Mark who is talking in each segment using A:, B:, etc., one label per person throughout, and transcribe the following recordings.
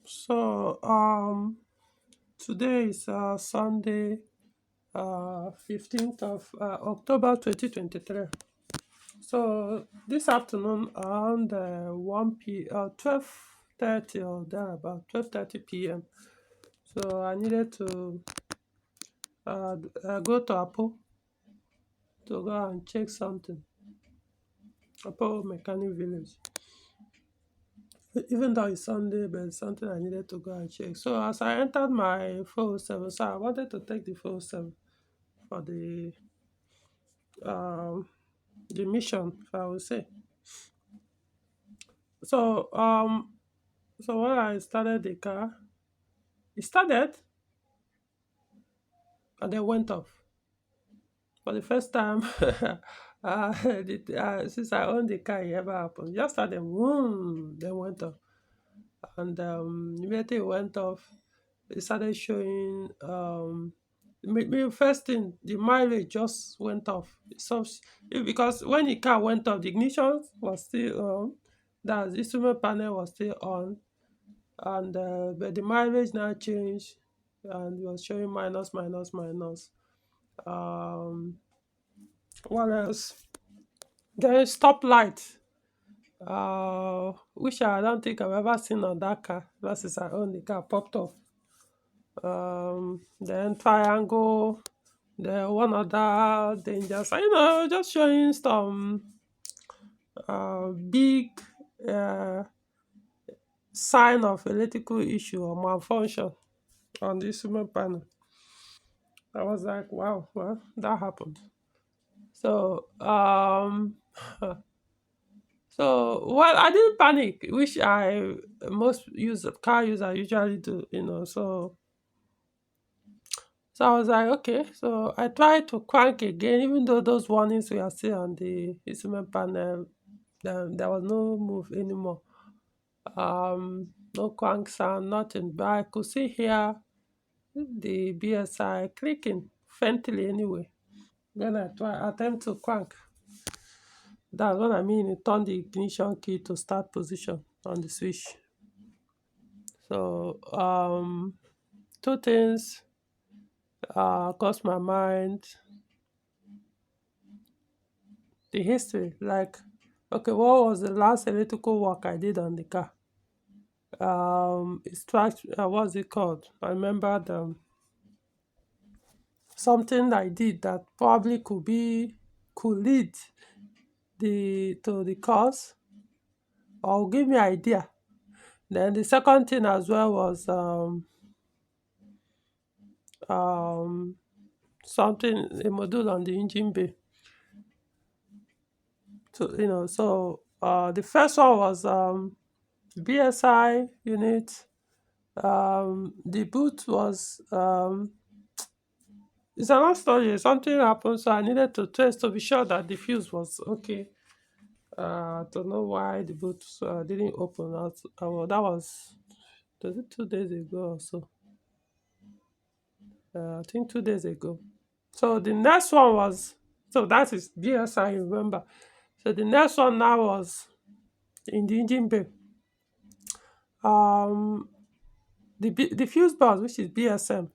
A: So today is Sunday, 15th of October 2023. So this afternoon around 12:30 or thereabout 12:30 p.m. So I needed to go to Apple to go and check something. Apple Mechanic Village. Even though it's Sunday, but it's something I needed to go and check. So as I entered my 407, so I wanted to take the 407 for um the mission, if I would say. So when I started the car, it started and then went off. For the first time since I owned the car, it ever happened. Just started boom, then went off. And immediately it went off, it started showing first thing, the mileage just went off. So because when the car went off, the ignition was still on, that the instrument panel was still on, and but the mileage now changed and it was showing minus minus minus. um what else? Then stoplight, which I don't think I've ever seen on that car, that since I own the car, popped off. Then triangle, the one other danger sign, just showing some big uh, sign of electrical issue or malfunction on the instrument panel. I was like, wow, well, that happened. So, well, I didn't panic, which I most car user usually do, So I was like, okay. So I tried to crank again, even though those warnings were still on the instrument panel. There was no move anymore. No crank sound, nothing. But I could see here the BSI clicking faintly anyway. Then I attempt to crank. That's what I mean. You turn the ignition key to start position on the switch. So two things crossed my mind. The history, like, okay, what was the last electrical work I did on the car? It's what's it called? I remember something I did that probably could lead to the cause or give me idea. Then the second thing as well was um something, a module on the engine bay. So the first one was BSI unit. The boot was it's another story. Something happened, so I needed to test to be sure that the fuse was okay. To know why the boot didn't open. Well, that was it 2 days ago or so. I think 2 days ago. So the next one was, so that is BSI. Remember. So the next one now was in the engine bay. Um, the fuse box, which is BSM.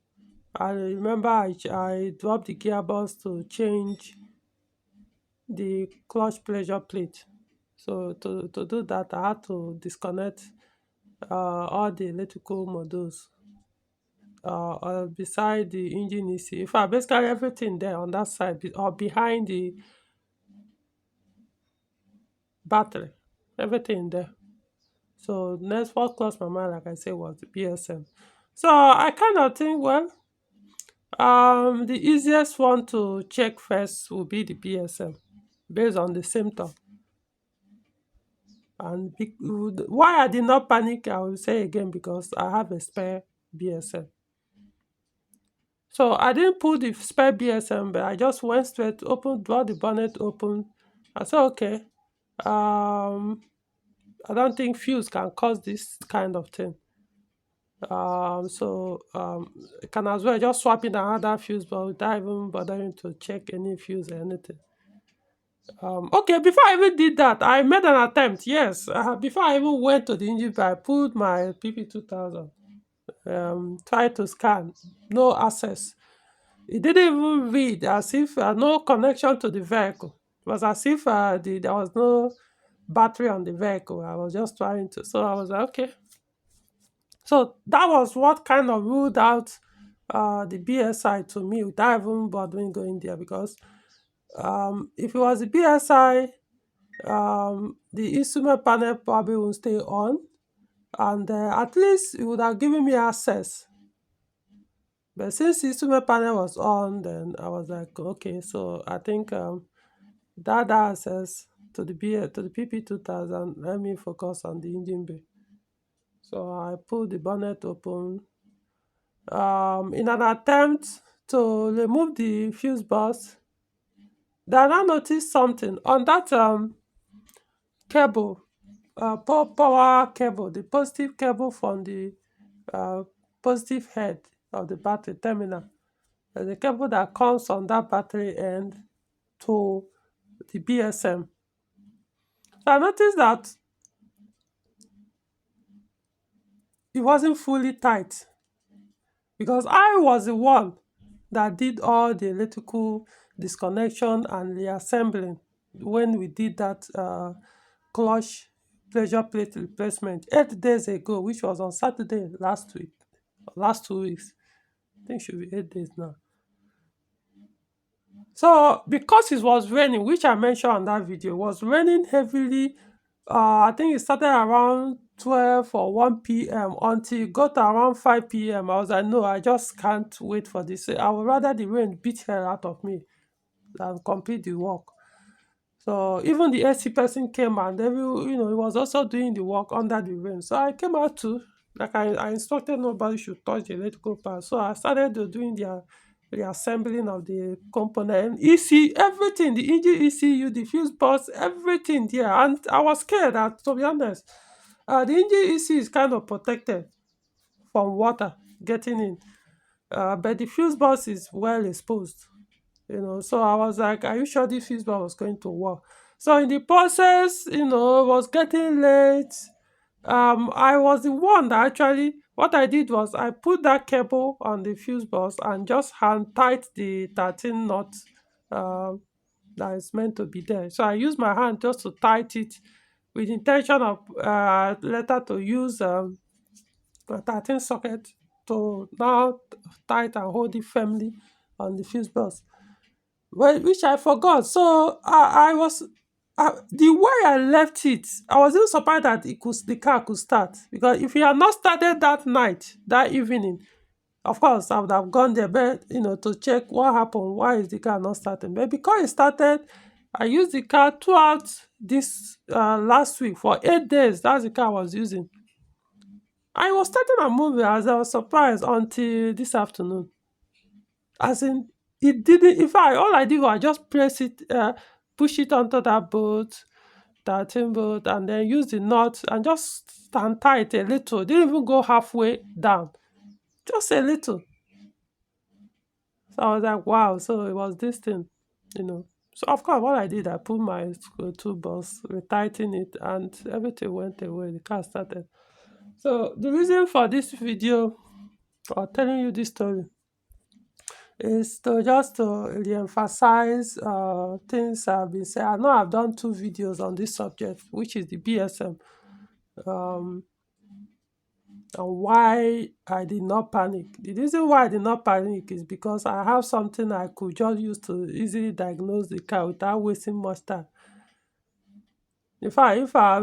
A: I remember I dropped the gearbox to change the clutch pressure plate. So to do that, I had to disconnect all the electrical modules beside the engine EC. In fact, basically everything there on that side or behind the battery, everything there. So next what crossed my mind, like I said, was the BSM. So I kind of think, well, the easiest one to check first will be the BSM based on the symptom. And why I did not panic, I will say again, because I have a spare BSM. So I didn't put the spare BSM, but I just went straight, open, draw the bonnet open. I said, okay, um, I don't think fuse can cause this kind of thing. I can as well just swap in another fuse, but without even bothering to check any fuse or anything. Okay, before I even did that, I made an attempt. Yes, before I even went to the engine bay, I pulled my PP 2000. Tried to scan, no access. It didn't even read, as if no connection to the vehicle. It was as if there was no battery on the vehicle. I was just trying to. So I was like, okay. So that was what kind of ruled out the BSI to me without even bothering going there, because if it was the BSI, the instrument panel probably won't stay on, and at least it would have given me access. But since the instrument panel was on, then I was like, okay, so I think that access to the PP 2000, let me focus on the engine bay. So I pulled the bonnet open in an attempt to remove the fuse box. Then I noticed something on that cable, power cable, the positive cable from the uh, positive head of the battery terminal. There's a cable that comes on that battery end to the BSM. So I noticed that it wasn't fully tight, because I was the one that did all the electrical disconnection and reassembling when we did that clutch pressure plate replacement 8 days ago, which was on Saturday last week, last 2 weeks. I think it should be 8 days now. So because it was raining, which I mentioned on that video, it was raining heavily. I think it started around 12 or 1 p.m. until it got around 5 p.m. I was like, no, I just can't wait for this. I would rather the rain beat hell out of me than complete the work. So even the AC person came, and he was also doing the work under the rain. So I came out too. Like I instructed nobody should touch the electrical part. So I started doing the assembling of the component, EC, everything, the engine ECU, the fuse box, everything there. And I was scared that, to be honest, the engine ECU is kind of protected from water getting in. But the fuse box is well exposed. So I was like, are you sure this fuse bar was going to work? So in the process, it was getting late. I was the one that actually, what I did was I put that cable on the fuse box and just hand tight the 13 knot uh, that is meant to be there. So I used my hand just to tight it, with the intention of later to use a 13 socket to now tight and hold it firmly on the fuse box. Well, which I forgot. So I was the way I left it, I was even surprised that the car could start, because if it had not started that night, that evening, of course I would have gone there, but to check what happened. Why is the car not starting? But because it started, I used the car throughout this last week for 8 days. That's the car I was using. I was starting and moving, as I was surprised until this afternoon. As in, it didn't. In fact, all I did was just press it, push it onto that bolt, 13 bolt, and then use the nut and just stand tight a little. Didn't even go halfway down, just a little. So I was like, wow. So it was this thing. So of course, what I did, I put my toolbox, retighten it, and everything went away. The car started. So the reason for this video, for telling you this story, is to just to re-emphasize things I've been saying. I know I've done 2 videos on this subject, which is the BSM, um, and why I did not panic. The reason why I did not panic is because I have something I could just use to easily diagnose the car without wasting much time. In fact, if I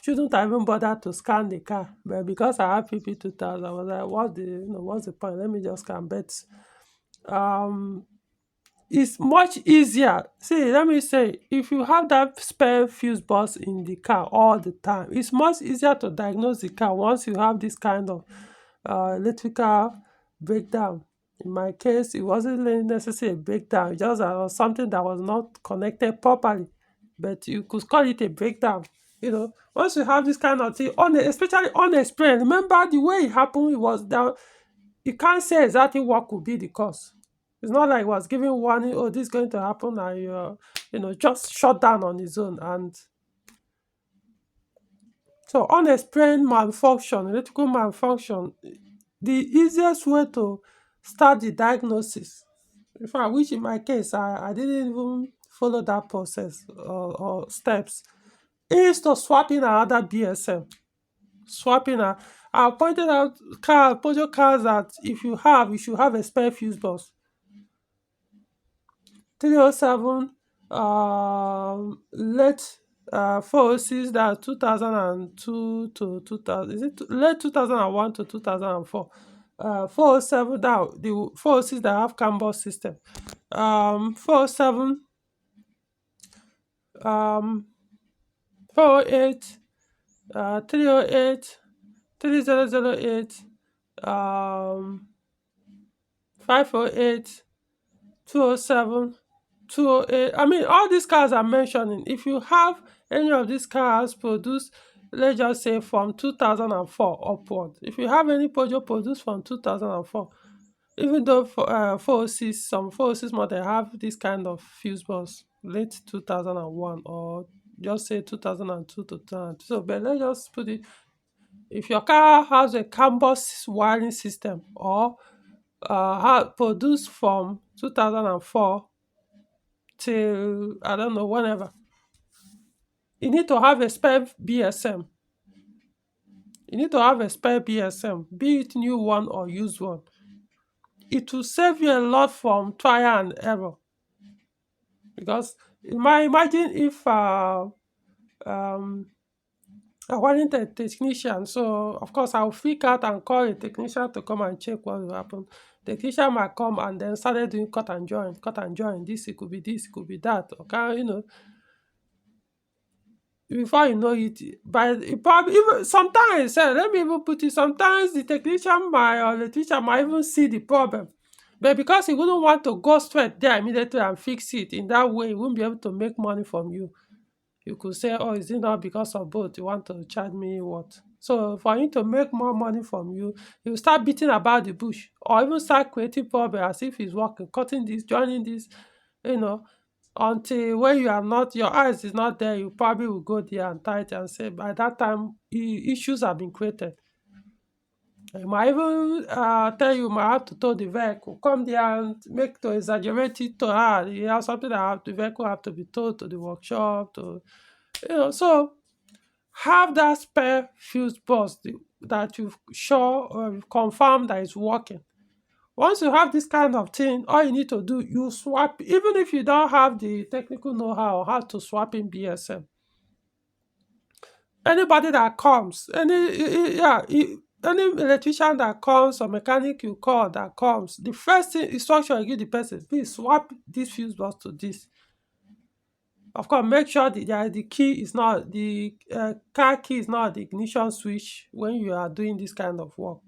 A: shouldn't have even bother to scan the car, but because I have PP 2000, I was like, what's the point? Let me just scan. But um it's much easier. See, let me say, if you have that spare fuse box in the car all the time, it's much easier to diagnose the car once you have this kind of electrical breakdown. In my case, it wasn't really necessarily a breakdown, it just something that was not connected properly, but you could call it a breakdown. Once you have this kind of thing, especially unexplained, remember the way it happened, it was that you can't say exactly what could be the cause. It's not like it was giving warning, oh, this is going to happen, and just shut down on its own. And so unexplained malfunction, electrical malfunction, the easiest way to start the diagnosis, in fact, which in my case, I didn't even follow that process or steps, is to swap in another BSM. Swapping a I pointed out Peugeot cars that if you should have a spare fuse box. 307, late 406, that 2002 to 2000, is it late 2001 to 2004. 407, that the 406 that have CAN system. 407, um 408, 308, 3008, um 508, 207, 208. I mean, all these cars I'm mentioning, if you have any of these cars produced, let's just say from 2004 upward, if you have any Peugeot produced from 2004, even though for 406, some 406 model have this kind of fuse box, late 2001, or just say 2002 to 2002. So, but let's just put it, if your car has a CAN wiring system, or produced from 2004 till, I don't know, whenever, you need to have a spare BSM. You need to have a spare BSM, be it new one or used one. It will save you a lot from trial and error. Because imagine if I wasn't a technician, so of course I'll freak out and call a technician to come and check what will happen. Technician might come and then started doing cut and join, cut and join. This, it could be this, it could be that. Okay, before you know it, but it probably, even sometimes, let me even put it, sometimes the technician might, or the teacher might even see the problem. But because he wouldn't want to go straight there immediately and fix it, in that way, he won't be able to make money from you. You could say, oh, is it not because of both? You want to charge me what? So for him to make more money from you, he will start beating about the bush, or even start creating problem as if he's working, cutting this, joining this, you know, until when you are not, your eyes is not there, you probably will go there and tight and say, by that time, issues have been created. He might even tell you, might have to tow the vehicle, come there and make to exaggerate it to her. You have something that the vehicle have to be towed to the workshop, so have that spare fuse box that you've sure or you've confirmed that it's working. Once you have this kind of thing, all you need to do, you swap, even if you don't have the technical know-how how to swap in BSM. Anybody that comes, any electrician that comes or mechanic you call that comes, the first thing instruction you give the person, please swap this fuse box to this. Of course, make sure the key is not, the car key is not the ignition switch when you are doing this kind of work.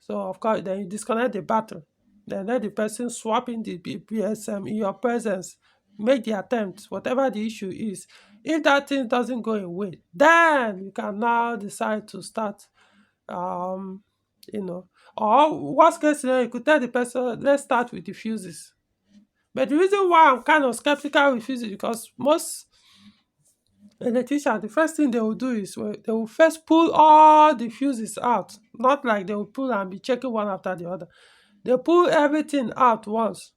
A: So of course, then you disconnect the battery. Then let the person swap in the BSM in your presence. Make the attempt, whatever the issue is. If that thing doesn't go away, then you can now decide to start, um, or worst case scenario, you could tell the person, let's start with the fuses. But the reason why I'm kind of skeptical with fuses is because most electrician, the first thing they will do is, they will first pull all the fuses out. Not like they will pull and be checking one after the other. They pull everything out once.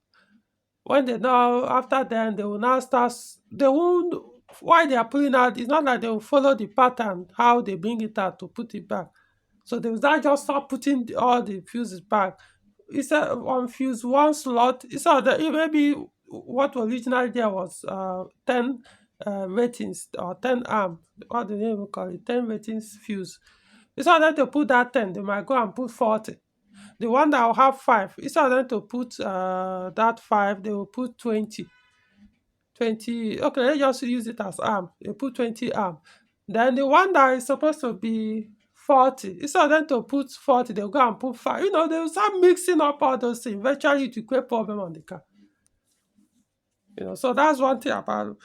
A: When they now, after then, they will now start, they won't, why they are pulling out, it's not like they will follow the pattern, how they bring it out to put it back. So they will now just start putting all the fuses back. Instead of one fuse, one slot, instead of maybe what originally there was 10 ratings or 10 arm, what do they even call it, 10 ratings fuse. Instead of them to put that 10, they might go and put 40. The one that will have 5, instead of them to put that 5, they will put 20. 20, okay, let's just use it as arm. They put 20 arm. Then the one that is supposed to be 40, instead of them to put 40, they'll go and put 5. They will start mixing up all those things. Eventually, it will create problem on the car. So that's one thing about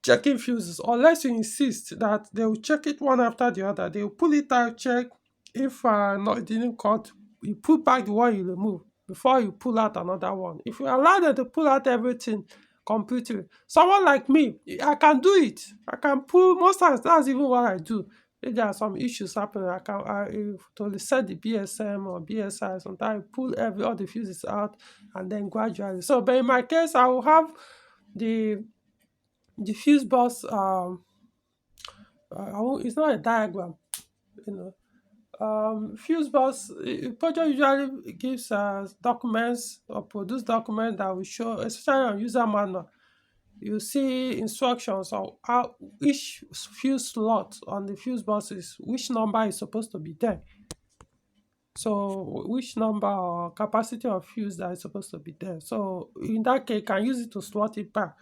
A: checking fuses. Unless you insist that they will check it one after the other, they will pull it out, check. If it didn't cut, you put back the one you remove. before you pull out another one. If you allow them to pull out everything completely, someone like me, I can do it. I can pull most times. That's even what I do. If there are some issues happening, to reset the BSM or BSI. Sometimes I pull all the fuses out and then gradually. So, but in my case, I will have the the fuse box. It's not a diagram, you know. Fuse box, Peugeot usually gives documents or produce documents that will show, especially on user manual. You see instructions on how each fuse slot on the fuse box is, which number is supposed to be there. So which number or capacity of fuse that is supposed to be there. So in that case, you can use it to slot it back.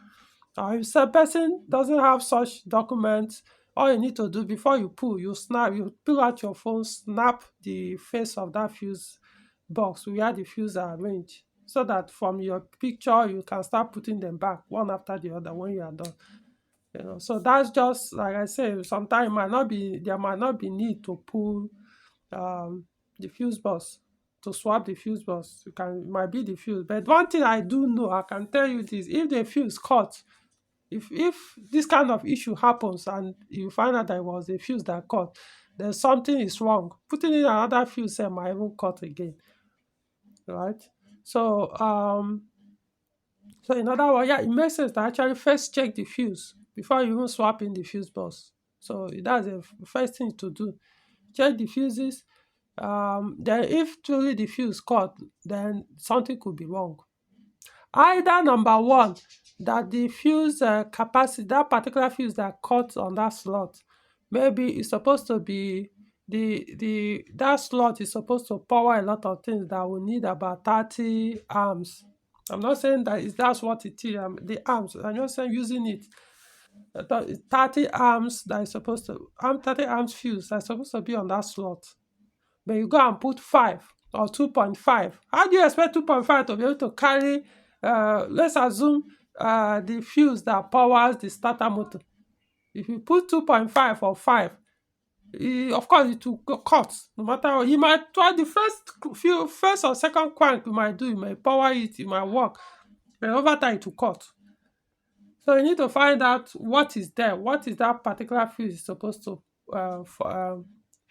A: If a person doesn't have such documents, all you need to do before you pull, you pull out your phone, snap the face of that fuse box where the fuse are arranged, so that from your picture you can start putting them back one after the other when you are done. So that's just like I say. Sometimes there might not be need to pull the fuse box, to swap the fuse box. It might be the fuse. But one thing I do know, I can tell you this: if the fuse cut, if this kind of issue happens and you find out that it was a fuse that cut, then something is wrong. Putting in another fuse might even cut again, right? So so in other words, yeah, it makes sense to actually first check the fuse before you even swap in the fuse box. So that's the first thing to do. Check the fuses. Then if truly the fuse cut, then something could be wrong. Either number one, that the fuse capacity, that particular fuse that cut on that slot, maybe it's supposed to be that slot is supposed to power a lot of things that will need about 30 amps. I'm not saying that's what it is. The amps, I'm just saying using it. 30 amps that is supposed to 30 amps fuse that's supposed to be on that slot. But you go and put 5 or 2.5. How do you expect 2.5 to be able to carry, let's assume, the fuse that powers the starter motor? If you put 2.5 or 5, of course it will cut. No matter what, you might try the first or second crank you might do, you might power it, it might work, but over time it will cut. So you need to find out what is there, what is that particular fuse supposed to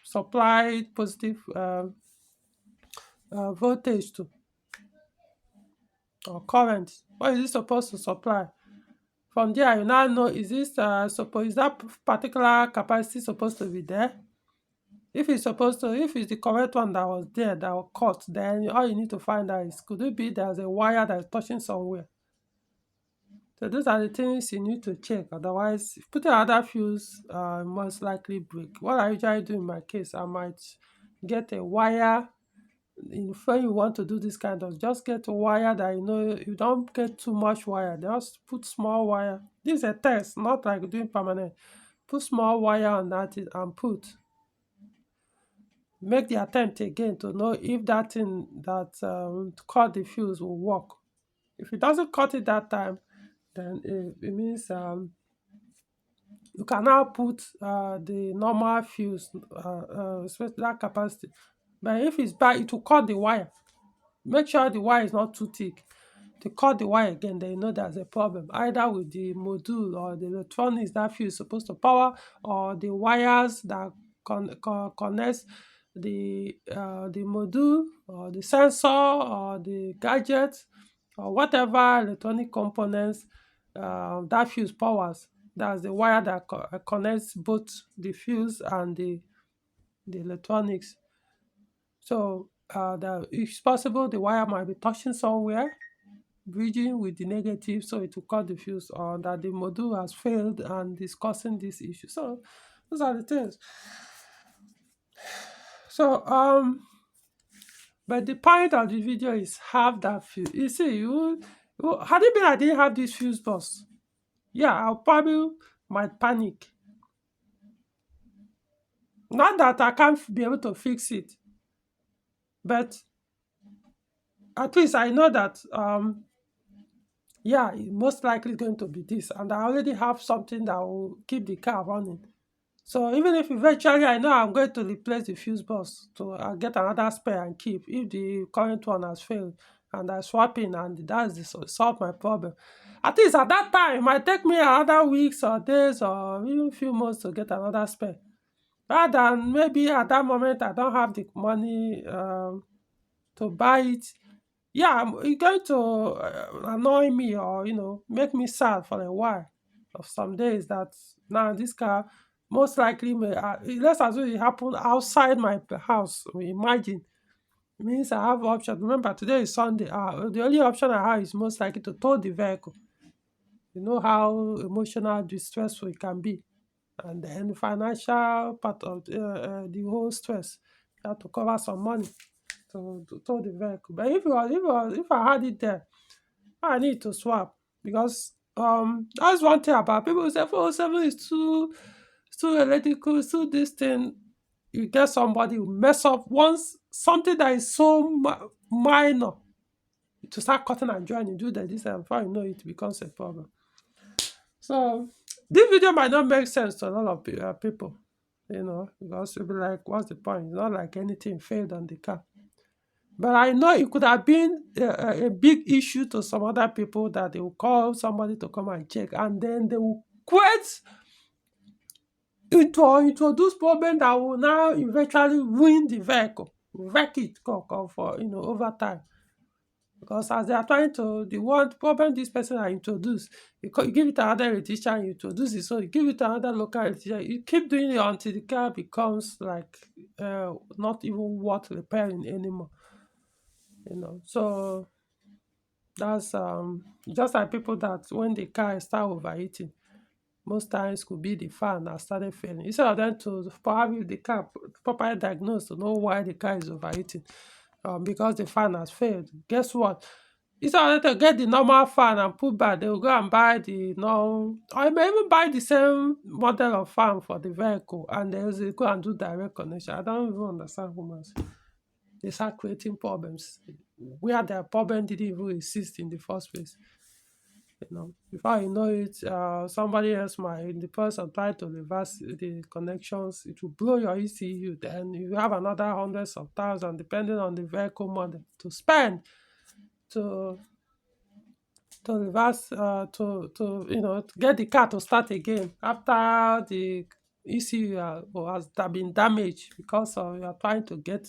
A: supply positive voltage to, or current. What is it supposed to supply? From there, you now know, is that particular capacity supposed to be there? If it's the correct one that was there that was cut, then all you need to find out is, could it be there's a wire that is touching somewhere? So those are the things you need to check. Otherwise, if putting another fuse most likely break. What I usually do in my case, I might get a wire. When you want to do this kind of, just get a wire that you don't get too much wire. Just put small wire. This is a test, not like doing permanent. Put small wire on that and make the attempt again to know if that thing that cut the fuse will work. If it doesn't cut it that time, then it means you can now put the normal fuse, especially that capacity. But if it's bad, it will cut the wire. Make sure the wire is not too thick. To cut the wire again, then you know there's a problem, either with the module or the electronics that fuse is supposed to power, or the wires that connects the module or the sensor or the gadget or whatever electronic components that fuse powers. That's the wire that connects both the fuse and the electronics. So it's possible the wire might be touching somewhere, bridging with the negative, so it will cut the fuse, or that the module has failed and is causing this issue. So those are the things. So but the point of the video is have that fuse. You see, had it been I didn't have this fuse box, yeah, I probably might panic. Not that I can't be able to fix it, but at least I know that yeah, it's most likely going to be this, and I already have something that will keep the car running. So even if eventually I know I'm going to replace the fuse box to get another spare and keep, if the current one has failed and I swap in and that's the solve my problem. At least at that time, it might take me another weeks or days or even few months to get another spare. Rather than maybe at that moment I don't have the money to buy it. Yeah, it's going to annoy me or make me sad for a while of some days that now this car most likely may let's assume it happened outside my house. We imagine means I have option. Remember today is Sunday. The only option I have is most likely to tow the vehicle. You know how emotional distressful it can be, and then financial part of the whole stress. You have to cover some money to tow the vehicle. But if I had it there, I need to swap because that's one thing about people who say 407 is too electrical, it's too this thing. You get somebody who mess up once something that is so minor to start cutting and joining, do that this and before you know it becomes a problem. So this video might not make sense to a lot of people, because you'll be like, what's the point? It's not like anything failed on the car. But I know it could have been a big issue to some other people that they will call somebody to come and check, and then they will quit into or introduce problem that will now eventually ruin the vehicle, wreck it for over time. Because as they are trying to, the one problem this person are introduced, you give it another electrician, you introduce it, so you give it another local electrician, you keep doing it until the car becomes like not even worth repairing anymore. So that's just like people that when the car start overheating, most times could be the fan that started failing. Instead of them to probably the car properly diagnosed to know why the car is overheating, because the fan has failed. Guess what? Instead of them to get the normal fan and put back, they will go and buy the non, or you may even buy the same model of fan for the vehicle and they will go and do direct connection. I don't even understand humans. They start creating problems where their problem didn't even exist in the first place. Before you know it, somebody else might, in the person try to reverse the connections, it will blow your ECU. Then you have another hundreds of thousands, depending on the vehicle model, to spend to reverse to get the car to start again after the ECU has been damaged because of you are trying to get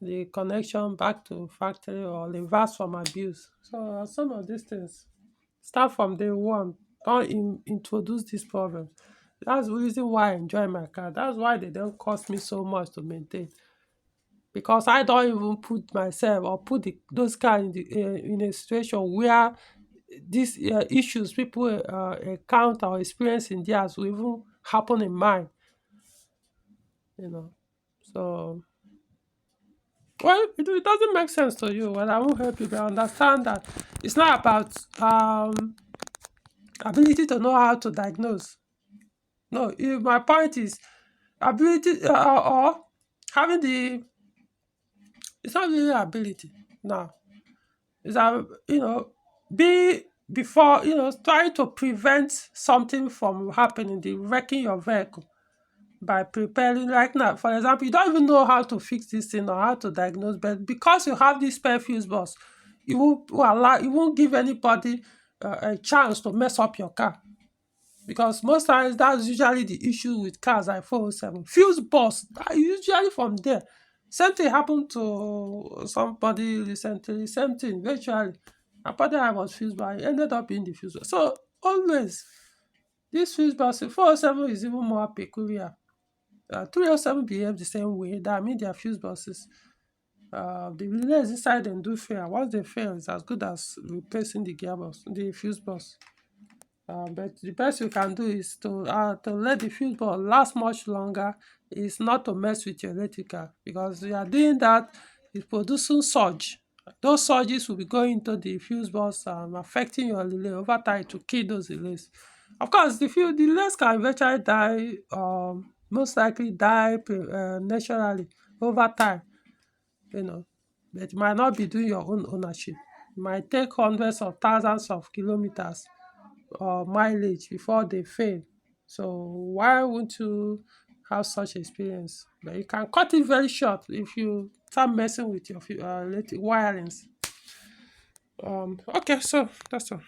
A: the connection back to factory or reverse from abuse. So some of these things start from day one. Don't introduce this problem. That's the reason why I enjoy my car. That's why they don't cost me so much to maintain. Because I don't even put myself or put those cars in a situation where these issues people encounter or experience in theirs will even happen in mine. You know. So well, it doesn't make sense to you. Well, I won't help you, but understand that it's not about ability to know how to diagnose. No, my point is ability or having the. It's not really ability now. It's be before trying to prevent something from happening, the wrecking your vehicle by preparing. Right now, for example, you don't even know how to fix this thing or how to diagnose, but because you have this spare fuse box, you won't give anybody a chance to mess up your car. Because most times that's usually the issue with cars like 407. Fuse box, usually from there. Same thing happened to somebody recently, same thing, virtually. Apparently I was fused, but I ended up being the fuse box. So always, this fuse box, 407 is even more peculiar. 307 behave the same way. That means their fuse boxes. The relays inside them do fail. Once they fail, it's as good as replacing the gearbox, the fuse box. But the best you can do is to let the fuse box last much longer. Is not to mess with your electrical, because you are doing that, it's producing surge. Those surges will be going into the fuse box and affecting your relay over time to kill those relays. Of course, the relays can eventually die, most likely die naturally over time, but you might not be doing your own ownership. It might take hundreds of thousands of kilometers or mileage before they fail. So why won't you have such experience? But you can cut it very short if you start messing with your wirings. Okay, so that's all.